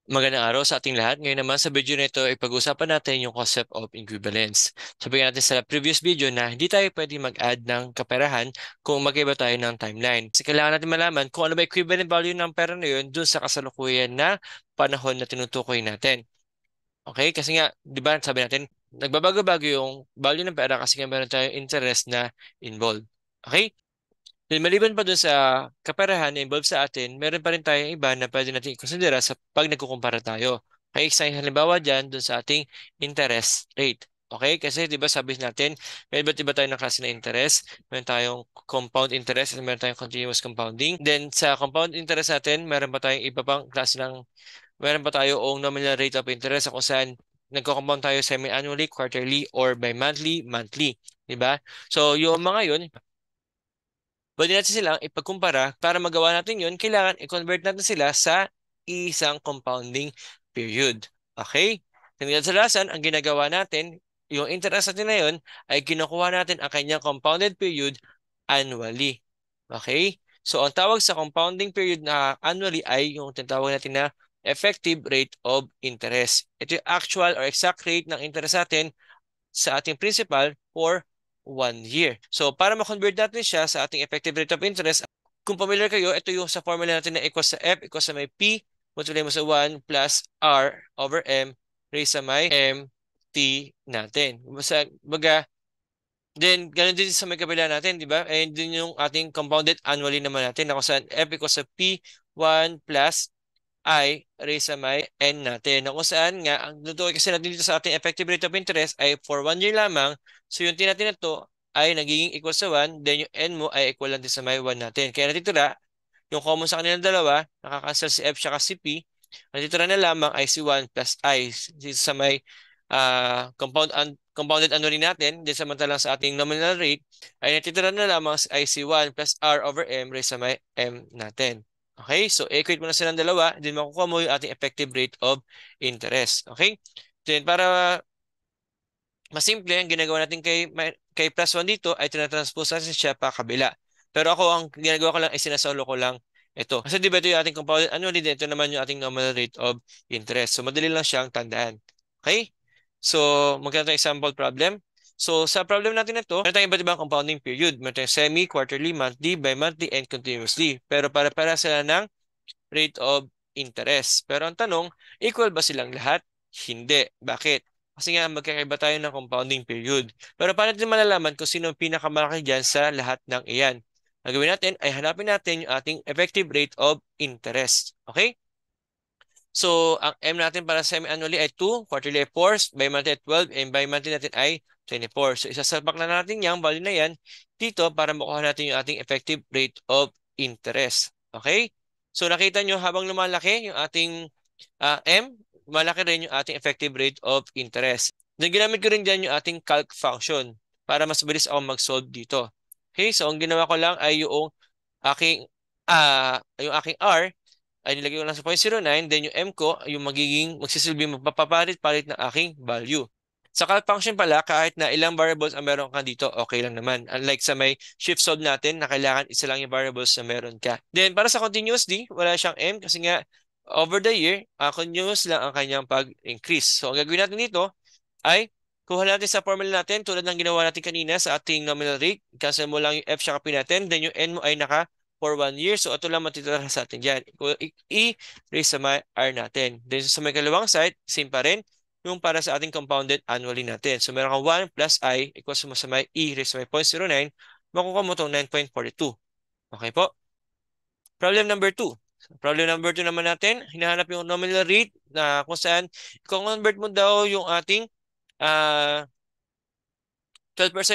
Magandang araw sa ating lahat. Ngayon naman sa video na ito ay pag-uusapan natin yung concept of equivalence. Sabihin natin sa previous video na hindi tayo pwede mag-add ng kaperahan kung magkaiba tayo ng timeline. Kasi kailangan natin malaman kung ano ba equivalent value ng pera na yun dun sa kasalukuyan na panahon na tinutukoy natin. Okay? Kasi nga, di ba sabi natin, nagbabago-bago yung value ng pera kasi nga meron tayong interest na involved. Okay? Then maliban pa dun sa kaperahan na involved sa atin, meron pa rin tayong iba na pwede natin i-considera sa pag nagkukumpara tayo. Kaya isang halimbawa dyan dun sa ating interest rate. Okay? Kasi di ba sabi natin, may iba't iba tayo ng klase na interest. Meron tayong compound interest at meron tayong continuous compounding. Then sa compound interest natin, meron pa tayong iba pang klase ng, meron pa tayong nominal rate of interest kung saan nagko-compound tayo semi-annually, quarterly, or bi-monthly, monthly. Di ba? So yung mga yun, pwede natin silang ipagkumpara. Para magawa natin yun, kailangan i-convert natin sila sa isang compounding period. Okay? Kadalasan, ang ginagawa natin, yung interest natin na yun, ay kinukuha natin ang kanyang compounded period annually. Okay? So, ang tawag sa compounding period na annually ay yung tinatawag natin na effective rate of interest. Ito yung actual or exact rate ng interest natin sa ating principal for 1 year. So, para ma-convert natin siya sa ating effective rate of interest, kung familiar kayo, ito yung sa formula natin na equals sa F, equals sa may P, multiply mo sa 1 plus R over M raised sa may M T natin. Baga, then, ganun din sa may kabila natin, di ba? And din yung ating compounded annually naman natin na kung saan F equals sa P, 1 plus I raised sa may N natin. Na kung saan nga, ang tutukoy kasi natin dito sa ating effective rate of interest ay for 1 year lamang. So yung T natin na to ay nagiging equal sa 1, then yung N mo ay equal lang din sa may 1 natin. Kaya natitira, yung common sa kanilang dalawa, nakakancel si F siya si P. Natitira na lamang ay si 1 plus I dito sa may compounded annually natin. Then samantalang sa ating nominal rate, ay natitira na lamang ay si 1 plus R over M raised sa may M natin. Okay? So, equate mo na silang dalawa, then makukuha mo yung ating effective rate of interest. Okay? Then, para mas simple, ang ginagawa natin kay plus 1 dito ay tinatranspose natin siya pa kabila. Pero ako, ang ginagawa ko lang ay sinasolo ko lang ito. Kasi di ba ito yung ating compounded annually, then ito naman yung ating nominal rate of interest. So, madali lang siyang tandaan. Okay? So, magkano tayong example problem? So, sa problem natin na ito, meron tayong iba't ibang compounding period. Meron tayong semi, quarterly, monthly, bi-monthly, and continuously. Pero para sila ng rate of interest. Pero ang tanong, equal ba silang lahat? Hindi. Bakit? Kasi nga magkakaiba tayo ng compounding period. Pero paano natin malalaman kung sino ang pinakamalaki dyan sa lahat ng iyan? Ang gawin natin ay hanapin natin yung ating effective rate of interest. Okay? So, ang M natin para semi-annually ay 2, quarterly ay 4, bi-monthly ay 12, and bi-monthly natin ay 24. So, isasalpak na natin yung value na yan dito para makuha natin yung ating effective rate of interest. Okay? So, nakita nyo habang lumalaki yung ating M, malaki rin yung ating effective rate of interest. Then, ginamit ko rin dyan yung ating calc function para mas bilis ako mag-solve dito. Okay? So, ang ginawa ko lang ay yung aking R, ay nilagay ko lang sa 0.09, then yung M ko, yung magsisilbing magpapapalit-palit ng aking value. Sa calc function pala, kahit na ilang variables ang meron ka dito, okay lang naman. Unlike sa may shift solve natin, na kailangan isa lang yung variables na meron ka. Then, para sa continuously, wala siyang M kasi nga, over the year, continuous lang ang kanyang pag-increase. So, ang gagawin natin dito ay, kuha natin sa formula natin, tulad ng ginawa natin kanina sa ating nominal rate. Cancel mo lang yung F siya P natin, then yung N mo ay naka for 1 year. So, ito lang matitira sa atin dyan. I-raise sa may R natin. Then, sa may kalawang side, same pa rin yung para sa ating compounded annually natin. So, meron kang 1 plus I equals mo sa may E raise sa may 0.09. Makukuha mo itong 9.42. Okay po? Problem number 2. Problem number 2 naman natin, hinahanap yung nominal rate na kung saan i-convert mo daw yung ating 12%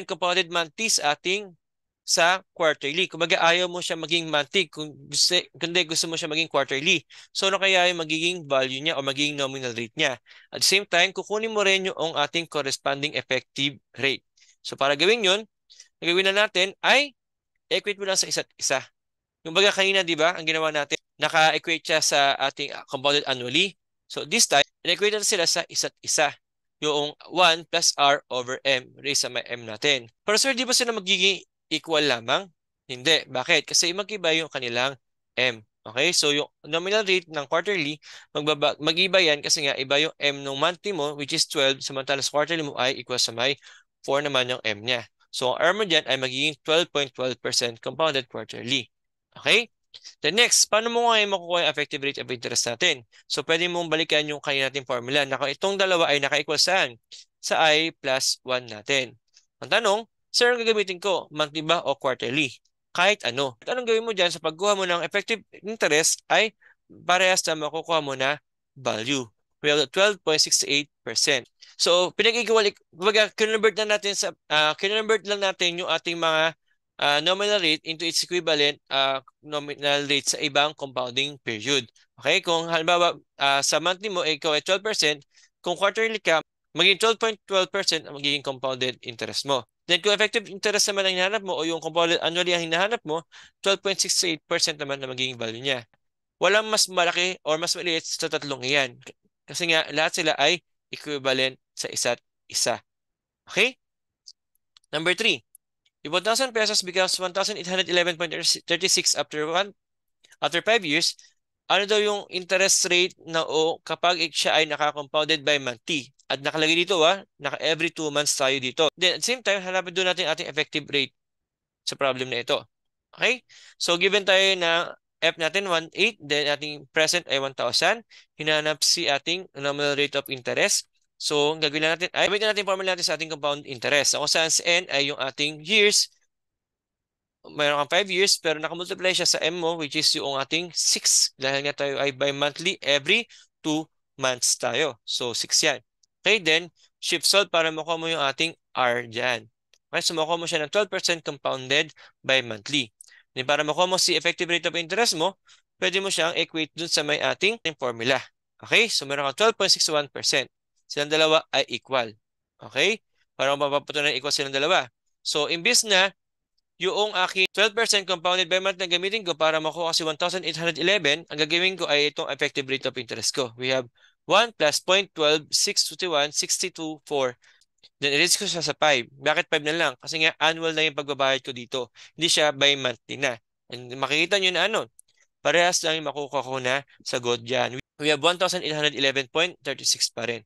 compounded monthly sa ating sa quarterly. Kung ayaw mo siya maging monthly, kundi gusto mo siya maging quarterly. So, ano kaya yung magiging value niya o magiging nominal rate niya? At the same time, kukunin mo rin yung ating corresponding effective rate. So, para gawin yun, ang gawin na natin ay equate mo lang sa isa't isa. Yung baga kanina, di ba, ang ginawa natin, naka-equate siya sa ating compounded annually. So, this time, in-equate natin sila sa isa't isa. Yung 1 plus R over M raised sa may M natin. Pero sir, di ba sila magiging equal lamang? Hindi. Bakit? Kasi magkiba yung kanilang M. Okay? So yung nominal rate ng quarterly, mag-iba yan kasi nga iba yung M ng monthly mo, which is 12, samantalang sa quarterly mo ay equal sa may 4 naman yung M niya. So ang R mo dyan ay magiging 12.12% compounded quarterly. Okay? The next, paano mo ngayon makukuha yung effective rate of interest natin? So pwede mong balikan yung kaya nating formula na itong dalawa ay naka-equal saan? Sa I plus 1 natin. Ang tanong, sir, ang gagamitin ko, monthly ba o quarterly? Kahit ano. At anong gawin mo dyan sa pagkuha mo ng effective interest ay parehas na makukuha mo na value. Well, 12.68%. So, pinag-iwalik, kumbaga, kinonvert lang natin yung ating mga nominal rate into its equivalent nominal rate sa ibang compounding period. Okay? Kung halimbawa, sa monthly mo, ikaw ay 12%, kung quarterly ka, magiging 12.12% ang magiging compounded interest mo. Then kung effective interest naman ang hinahanap mo o yung compounded annually ang hinahanap mo, 12.68% naman na magiging value niya. Walang mas malaki or mas maliit sa tatlong iyan. Kasi nga, lahat sila ay equivalent sa isa't isa. Okay? Number 3. If 1,000 pesos becomes 1,811.36 after 5 years, ano daw yung interest rate na o kapag siya ay naka-compounded by monthly? At nakalagay dito naka every 2 months tayo dito. Then at the same time, hanapin doon natin ating effective rate sa problem na ito. Okay? So given tayo na F natin 1.8, then ating present ay 1,000. Hinanap si ating nominal rate of interest. So ang gagawin natin ay gamitin natin formula natin sa ating compound interest. So kung saan sa N ay yung ating years, mayroon kang 5 years pero nakamultiply siya sa M mo which is yung ating 6 dahil nga tayo ay by monthly every 2 months tayo. So 6 yan. Okay, then shift solve para makuha mo yung ating R dyan. Okay, so makuha mo siya ng 12% compounded by monthly. Then para makuha mo si effective rate of interest mo, pwede mo siyang equate dun sa may ating formula. Okay, so meron kang 12.61%. Silang dalawa ay equal. Okay, para mapapatunay equal silang dalawa. So imbis na yung aking 12% compounded by month na gamitin ko para makuha kasi 1,811, ang gagawin ko ay itong effective rate of interest ko. We have 1 plus 0.12, 621, 62, 4. Then i-raise ko siya sa 5. Bakit 5 na lang? Kasi nga annual na yung pagbabayad ko dito. Hindi siya by monthly na. And makikita nyo na parehas lang yung makukuha ko na sagot dyan. We have 1,811.36 pa rin.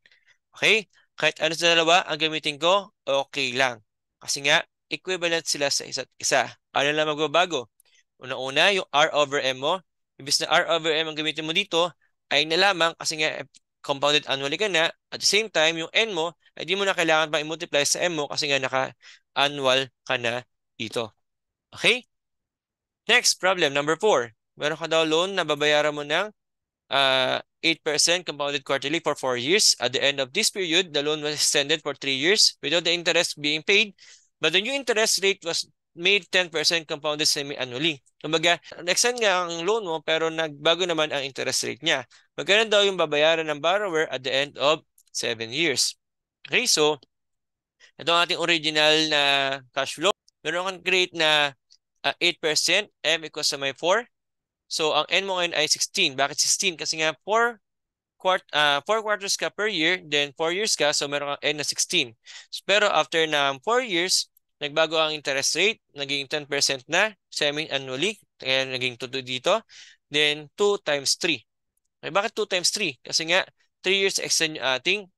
Okay? Kahit ano sa dalawa, ang gamitin ko, okay lang. Kasi nga, equivalent sila sa isa't isa. Ano lang magbabago? Una-una, yung R over M mo. Imbis na R over M ang gamitin mo dito, ay na lamang kasi nga compounded annually ka na. At the same time, yung N mo, ay di mo na kailangan pa i-multiply sa M mo kasi nga naka-annual ka na dito. Okay? Next, problem number 4. Meron ka daw loan na babayaran mo ng 8% compounded quarterly for 4 years. At the end of this period, the loan was extended for 3 years without the interest being paid, but the new interest rate was made 10% compounded semi-annually. Kumbaga, extend nga ang loan mo pero nagbago naman ang interest rate niya. Magkano daw yung babayaran ng borrower at the end of 7 years? Okay, so ito ang ating original na cash flow. Meron kang create na 8%, M equals sa may 4. So, ang N mo ngayon ay 16. Bakit 16? Kasi nga 4 quarters ka per year, then 4 years ka, so meron kang N na 16. Pero after ng 4 years, nagbago ang interest rate, naging 10% na, semi-annually, kaya naging 2 dito. Then 2 times 3. Okay, bakit 2 times 3? Kasi nga, 3 years extend yung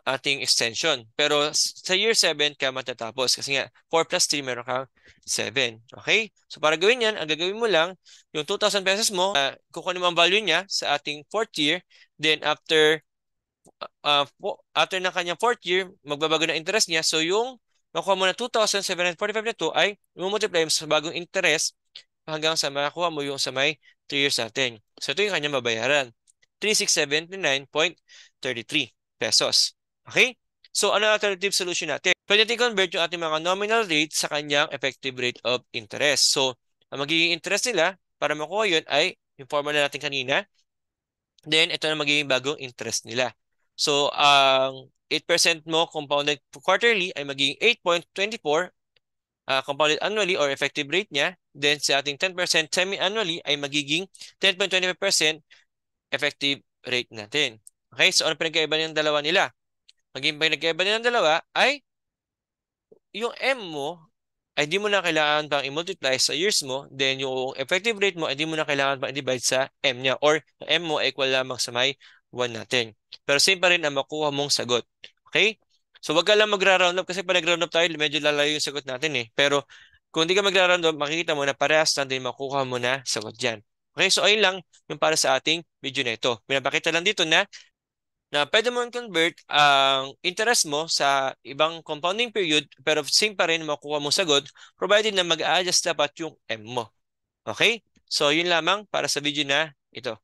ating extension. Pero sa year 7 ka matatapos kasi nga 4 plus 3 meron kang 7. Okay? So para gawin yan, ang gagawin mo lang, yung 2,000 pesos mo, kukunin mo ang value niya sa ating 4th year. Then after ng kanyang 4th year, magbabago na interest niya. So yung makuha mo na 2,745 na to ay multiply mo sa bagong interest hanggang sa makakuha mo yung sa may 3 years natin. So ito yung kanyang mabayaran. 3,679.33 pesos. Okay? So, ano ang alternative solution natin? Pwede natin convert yung ating mga nominal rate sa kanyang effective rate of interest. So, ang magiging interest nila para makuha yun ay yung formula natin kanina. Then, ito na magiging bagong interest nila. So, ang 8% mo compounded quarterly ay magiging 8.24 compounded annually or effective rate niya. Then, sa ating 10% semi-annually ay magiging 10.25% effective rate natin. Okay, so ano pinagkaiba ng dalawa nila? Maging pinagkaiba nila ng dalawa ay yung M mo ay hindi mo na kailangan pang i-multiply sa years mo, then yung effective rate mo, ay hindi mo na kailangan pang i-divide sa M niya, or M mo ay equal lamang sa may 1 natin. Pero same pa rin ang makuha mong sagot. Okay? So wag ka lang magra-round up kasi pag nag-round up tayo, medyo lalayo yung sagot natin eh. Pero kung hindi ka magra-round up, makikita mo na parehas lang din makuha mo na sagot dyan. Okay, so ayun lang yung para sa ating video na ito. Pinapakita lang dito na pwede mo convert ang interest mo sa ibang compounding period pero same pa rin makuha mong sagot provided na mag-a-adjust dapat yung M mo. Okay? So, yun lamang para sa video na ito.